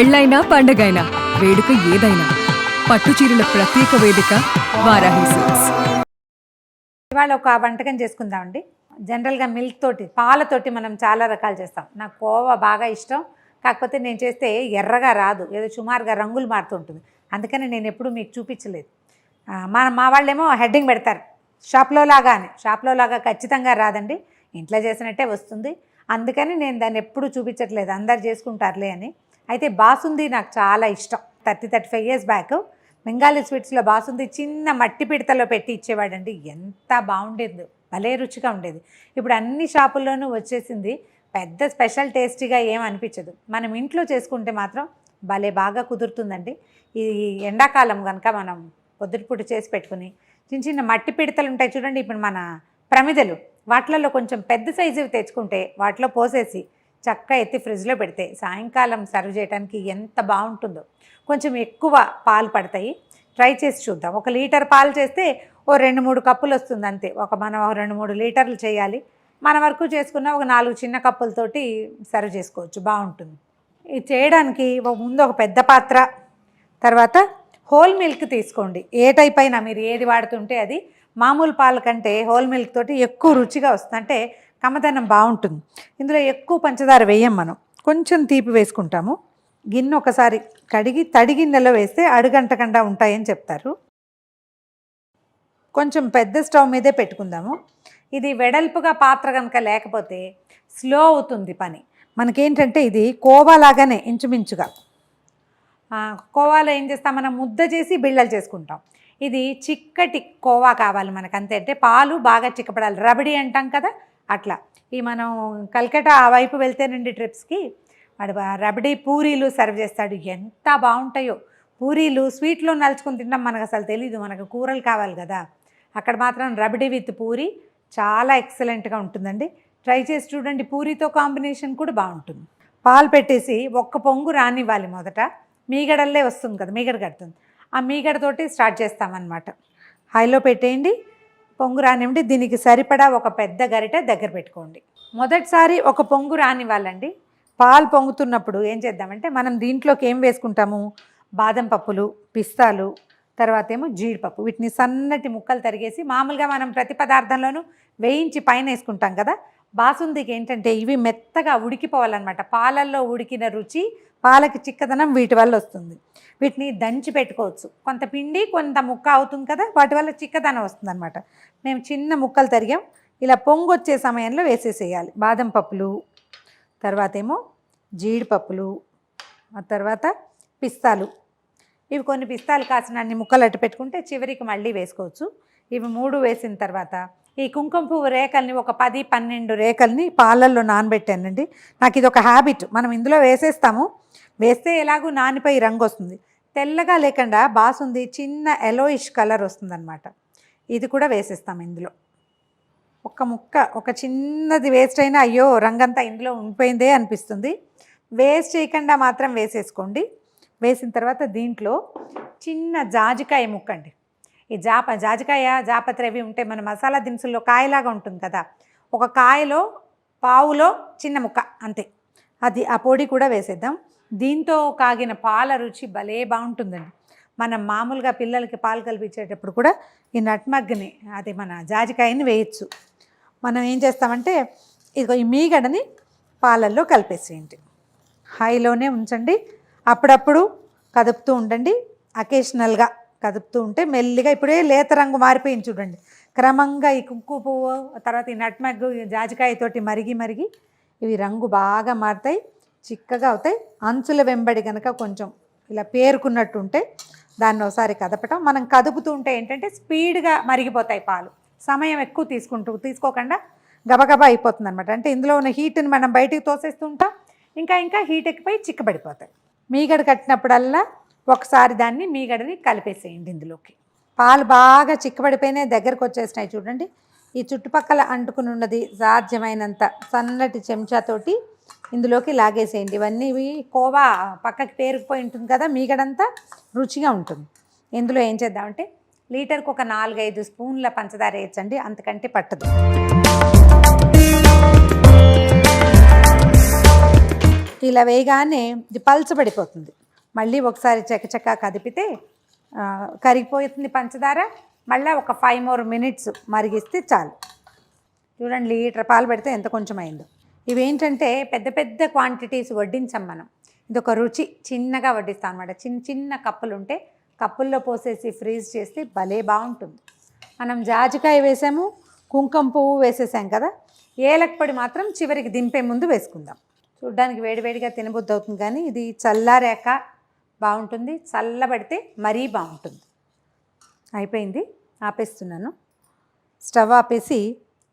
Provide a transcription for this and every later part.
పెళ్ళైనా పండగైనా వేడుక ఏదైనా పట్టు చీరల ప్రత్యేక వేదిక వారాహి సిల్క్స్. ఇవాళ ఒక వంటకం చేసుకుందామండి. జనరల్గా మిల్క్ తోటి పాలతోటి మనం చాలా రకాలు చేస్తాం. నాకు కోవా బాగా ఇష్టం. కాకపోతే నేను చేస్తే ఎర్రగా రాదు, ఏదో సుమారుగా రంగులు మారుతుంటుంది. అందుకని నేను ఎప్పుడు మీకు చూపించలేదు. మా వాళ్ళేమో హెడ్డింగ్ పెడతారు షాప్లో లాగా ఖచ్చితంగా రాదండి, ఇంట్లో చేసినట్టే వస్తుంది. అందుకని నేను దాన్ని ఎప్పుడు చూపించట్లేదు, అందరు చేసుకుంటారులే అని. అయితే బాసుంది నాకు చాలా ఇష్టం. 35 years బ్యాక్ బెంగాలీ స్వీట్స్లో బాసుంది చిన్న మట్టి పిడతలో పెట్టి ఇచ్చేవాడండి. ఎంత బాగుండేది, భలే రుచిగా ఉండేది. ఇప్పుడు అన్ని షాపుల్లోనూ వచ్చేసింది. పెద్ద స్పెషల్ టేస్టీగా ఏం అనిపించదు. మనం ఇంట్లో చేసుకుంటే మాత్రం భలే బాగా కుదురుతుందండి. ఈ ఎండాకాలం కనుక మనం పొద్దుటిపూట చేసి పెట్టుకుని చిన్న చిన్న మట్టి పిడతలు ఉంటాయి చూడండి, ఇప్పుడు మన ప్రమిదలు, వాటిలలో కొంచెం పెద్ద సైజువి తెచ్చుకుంటే వాటిలో పోసేసి చక్కగా ఎత్తి ఫ్రిడ్జ్లో పెడితే సాయంకాలం సర్వ్ చేయడానికి ఎంత బాగుంటుందో. కొంచెం ఎక్కువ పాలు పడతాయి, ట్రై చేసి చూద్దాం. 1 లీటర్ పాలు చేస్తే ఓ 2-3 కప్పులు వస్తుంది అంతే. మనం 2-3 లీటర్లు చేయాలి. మన వరకు చేసుకున్న ఒక 4 చిన్న కప్పులతోటి సర్వ్ చేసుకోవచ్చు, బాగుంటుంది. ఇది చేయడానికి ముందు ఒక పెద్ద పాత్ర, తర్వాత హోల్ మిల్క్ తీసుకోండి. ఏ టైప్ అయినా మీరు ఏది వాడుతుంటే అది. మామూలు పాల కంటే హోల్ మిల్క్ తోటి ఎక్కువ రుచిగా వస్తుంది, అంటే కమ్మదనం బాగుంటుంది. ఇందులో ఎక్కువ పంచదార వేయం, మనం కొంచెం తీపి వేసుకుంటాము. గిన్నె ఒకసారి కడిగి తడి గిన్నెలో వేస్తే అడుగంటకుండా ఉంటాయని చెప్తారు. కొంచెం పెద్ద స్టవ్ మీదే పెట్టుకుందాము. ఇది వెడల్పుగా పాత్ర కనుక లేకపోతే స్లో అవుతుంది పని. మనకేంటంటే ఇది కోవా లాగానే ఇంచుమించుగా. కోవాలో ఏం చేస్తాం, మనం ముద్ద చేసి బిళ్ళలు చేసుకుంటాం. ఇది చిక్కటి కోవా కావాలి మనకు, అంతే. అంటే పాలు బాగా చిక్కపడాలి, రబడి అంటాం కదా అట్లా. ఈ మనం కల్కటా ఆ వైపు వెళ్తేనండి ట్రిప్స్కి, వాడు రబడి పూరీలు సర్వ్ చేస్తాడు, ఎంత బాగుంటాయో. పూరీలు స్వీట్లో నలుచుకుని తింటాం, మనకు అసలు తెలీదు, మనకు కూరలు కావాలి కదా. అక్కడ మాత్రం రబడి విత్ పూరి చాలా ఎక్సలెంట్గా ఉంటుందండి. ట్రై చేసి చూడండి. పూరితో కాంబినేషన్ కూడా బాగుంటుంది. పాలు పెట్టేసి ఒక్క పొంగు రానివ్వాలి. మొదట మీగడల్లే వస్తుంది కదా, మీగడ కడుతుంది. ఆ మీగడతోటి స్టార్ట్ చేస్తామన్నమాట. హైలో పెట్టేయండి, పొంగు రానివ్వండి. దీనికి సరిపడా ఒక పెద్ద గరిటె దగ్గర పెట్టుకోండి. మొదటిసారి ఒక పొంగు రానివ్వాలండి. పాలు పొంగుతున్నప్పుడు ఏం చేద్దామంటే, మనం దీంట్లోకి ఏం వేసుకుంటాము, బాదం పప్పులు, పిస్తాలు, తర్వాత ఏమో జీడిపప్పు. వీటిని సన్నటి ముక్కలు తరిగేసి మామూలుగా మనం ప్రతి పదార్థంలోనూ వేయించి పైన వేసుకుంటాం కదా. బాసుందికి ఏంటంటే ఇవి మెత్తగా ఉడికిపోవాలన్నమాట. పాలల్లో ఉడికిన రుచి, పాలకి చిక్కదనం వీటి వల్ల వస్తుంది. వీటిని దంచి పెట్టుకోవచ్చు. కొంత పిండి కొంత ముక్క అవుతుంది కదా, వాటి వల్ల చిక్కదనం వస్తుంది అనమాట. మేము చిన్న ముక్కలు తరిగాం. ఇలా పొంగు వచ్చే సమయంలో వేసేసేయాలి. బాదం పప్పులు, తర్వాత ఏమో జీడిపప్పులు, ఆ తర్వాత పిస్తాలు. ఇవి కొన్ని పిస్తాలు కాసిన అన్ని ముక్కలు అట్టు పెట్టుకుంటే చివరికి మళ్ళీ వేసుకోవచ్చు. ఇవి 3 వేసిన తర్వాత ఈ కుంకుమ పువ్వు రేకల్ని ఒక 10-12 రేకల్ని పాలల్లో నానబెట్టానండి. నాకు ఇది ఒక హ్యాబిట్. మనం ఇందులో వేసేస్తాము, వేస్తే ఎలాగూ నానిపై రంగు వస్తుంది. తెల్లగా లేకుండా బాసుంది చిన్న ఎలోయిష్ కలర్ వస్తుందన్నమాట. ఇది కూడా వేసేస్తాము ఇందులో. ఒక ముక్క, ఒక చిన్నది వేస్ట్ అయినా అయ్యో రంగంతా ఇందులో ఉండిపోయిందే అనిపిస్తుంది. వేస్ట్ చేయకుండా మాత్రం వేసేసుకోండి. వేసిన తర్వాత దీంట్లో చిన్న జాజికాయ ముక్కండి. ఈ జాజికాయ, జాపత్రి అవి ఉంటే మన మసాలా దినుసుల్లో కాయలాగా ఉంటుంది కదా, ఒక కాయలో పావులో చిన్న ముక్క అంతే. అది ఆ పొడి కూడా వేసేద్దాం. దీంతో కాగిన పాల రుచి భలే బాగుంటుందండి. మనం మామూలుగా పిల్లలకి పాలు కల్పించేటప్పుడు కూడా ఈ నట్మగ్ని, అది మన జాజికాయని వేయచ్చు. మనం ఏం చేస్తామంటే ఇదిగో ఈ మీగడని పాలల్లో కలిపేసేయండి. హైలోనే ఉంచండి. అప్పుడప్పుడు కదుపుతూ ఉండండి. అకేషనల్గా కదుపుతూ ఉంటే మెల్లిగా, ఇప్పుడే లేత రంగు మారిపోయింది చూడండి, క్రమంగా ఈ కుంకుమ పువ్వు, తర్వాత ఈ నట్మగ్, జాజికాయతోటి మరిగి మరిగి ఇవి రంగు బాగా మారుతాయి, చిక్కగా అవుతాయి. అంచుల వెంబడి కనుక కొంచెం ఇలా పేరుకున్నట్టు ఉంటే దాన్ని ఒకసారి కదపటం. మనం కదుపుతూ ఉంటే ఏంటంటే స్పీడ్గా మరిగిపోతాయి పాలు. సమయం ఎక్కువ తీసుకోకుండా గబగబా అయిపోతుంది అనమాట. అంటే ఇందులో ఉన్న హీట్ని మనం బయటికి తోసేస్తూ ఉంటాం, ఇంకా హీట్ ఎక్కిపోయి చిక్కబడిపోతాయి. మీగడ కట్టినప్పుడల్లా ఒకసారి దాన్ని మీగడని కలిపేసేయండి ఇందులోకి. పాలు బాగా చిక్కబడిపోయినాయి, దగ్గరకు వచ్చేసినాయి చూడండి. ఈ చుట్టుపక్కల అంటుకుని ఉన్నది సాధ్యమైనంత సన్నటి చెంచాతోటి ఇందులోకి లాగేసేయండి. ఇవన్నీ కోవా పక్కకి పేరుకుపోయి ఉంటుంది కదా, మీగడంతా రుచిగా ఉంటుంది. ఇందులో ఏం చేద్దామంటే లీటర్కి ఒక 4-5 స్పూన్ల పంచదార వేయచ్చండి, అంతకంటే పట్టదు. ఇలా వేయగానే ఇది పల్చబడిపోతుంది. మళ్ళీ ఒకసారి చకచకా కదిపితే కరిగిపోతుంది పంచదార. మళ్ళీ ఒక 5 more minutes మరిగిస్తే చాలు. చూడండి, లీటర్ పాలు పెడితే ఎంత కొంచెం అయిందో. ఇవేంటంటే పెద్ద పెద్ద క్వాంటిటీస్ వడ్డించాం మనం. ఇది ఒక రుచి, చిన్నగా వడ్డిస్తాం అనమాట. చిన్న చిన్న కప్పులు ఉంటే కప్పుల్లో పోసేసి ఫ్రీజ్ చేస్తే భలే బాగుంటుంది. మనం జాజికాయ వేసాము, కుంకుమ పువ్వు వేసేసాం కదా. ఏలక పొడి మాత్రం చివరికి దింపే ముందు వేసుకుందాం. చూడ్డానికి వేడివేడిగా తినబుద్ధి అవుతుంది, కానీ ఇది చల్లారాక బాగుంటుంది, చల్లబడితే మరీ బాగుంటుంది. అయిపోయింది, ఆపేస్తున్నాను. స్టవ్ ఆపేసి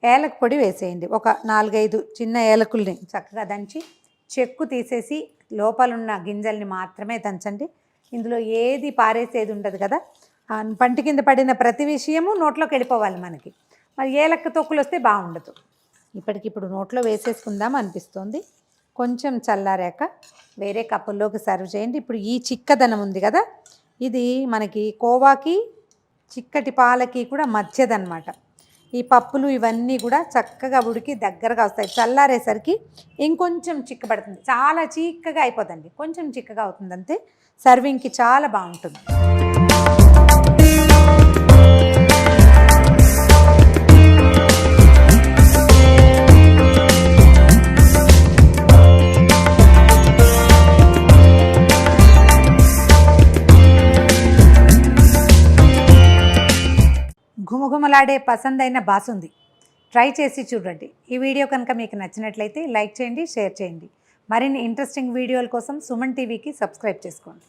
ఏలక పొడి వేసేయండి. ఒక 4-5 చిన్న ఏలకుల్ని చక్కగా దంచి చెక్కు తీసేసి లోపలున్న గింజల్ని మాత్రమే దంచండి. ఇందులో ఏది పారేసేది ఉండదు కదా. పంటి కింద పడిన ప్రతి విషయము నోట్లోకి వెళ్ళిపోవాలి మనకి. మరి ఏలక్క తొక్కులు వస్తే బాగుండదు. ఇప్పటికిప్పుడు నోట్లో వేసేసుకుందాం అనిపిస్తుంది. కొంచెం చల్లారాక వేరే కప్పుల్లోకి సర్వ్ చేయండి. ఇప్పుడు ఈ చిక్కదనం ఉంది కదా, ఇది మనకి కోవాకి చిక్కటి పాలకి కూడా మధ్యదన్నమాట. ఈ పప్పులు ఇవన్నీ కూడా చక్కగా ఉడికి దగ్గరగా వస్తాయి. చల్లారేసరికి ఇంకొంచెం చిక్కబడుతుంది. చాలా చిక్కగా అయిపోతుంది, కొంచెం చిక్కగా అవుతుంది అంతే. సర్వింగ్కి చాలా బాగుంటుంది. ఘుమఘుమలాడే పసందైన బాసుంది ట్రై చేసి చూడండి. ఈ వీడియో కనుక మీకు నచ్చినట్లయితే లైక్ చేయండి, షేర్ చేయండి. మరిన్ని ఇంట్రెస్టింగ్ వీడియోల కోసం సుమన్ టీవీకి సబ్స్క్రైబ్ చేసుకోండి.